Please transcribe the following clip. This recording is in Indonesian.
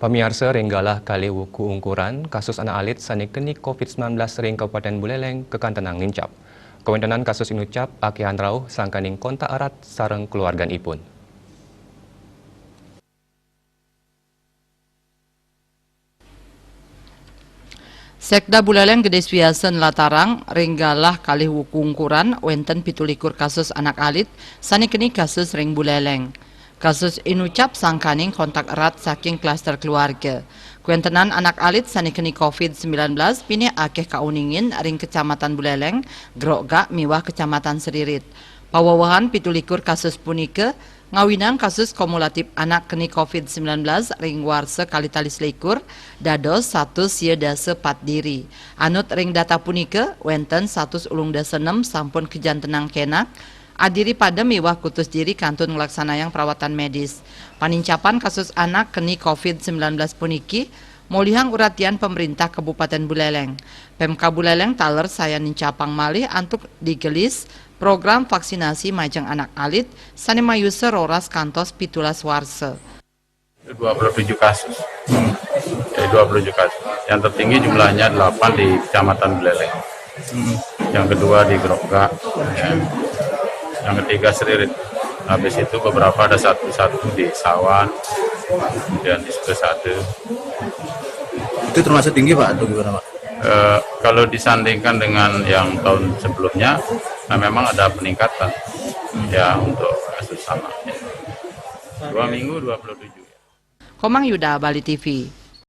Pamiarsa renggalah kali wuku ungkuran kasus anak alit sani keni COVID-19 ring Kabupaten Buleleng kekantenang nincap. Kawentenan kasus inucap akihan rauh sangkaning kontak erat sareng keluargan ipun. Sekda Buleleng Gede Swiasen Latarang renggalah kali wuku ungkuran wenten 17 kasus anak alit sani keni kasus ring Buleleng. Kasus inucap sangkaning kontak erat saking klaster keluarga. Kuentenan anak alit sani keni COVID-19 pini akeh kauningin ring kecamatan Buleleng, Grogga miwah kecamatan Seririt. Pawawahan 17 kasus punike ngawinang kasus kumulatif anak keni COVID-19 ring warse kalitalis likur dados 1 sia dase 4 diri. Anut ring data punike wenten 1 ulung dase 6 sampun kejantenang kenak adiri pada miwah kutus diri kantun ngelaksanayang perawatan medis. Panincapan kasus anak keni COVID-19 puniki molihang uratian pemerintah Kabupaten Buleleng. Pemka Buleleng taler saya nincapang malih antuk digelis program vaksinasi majeng anak alit sani mayuse roras kantos 17 warse. 27 kasus. 27 kasus. Yang tertinggi jumlahnya 8 di Kecamatan Buleleng. Yang kedua di Grogga. Ya. Yang ketiga Seririt. Habis itu beberapa ada satu di Sawan, kemudian di Sukesade. Itu termasuk tinggi Pak atau gimana Pak? Kalau disandingkan dengan yang tahun sebelumnya, nah memang ada peningkatan ya untuk kasus sama. 2 minggu 27. Komang Yuda, Bali TV.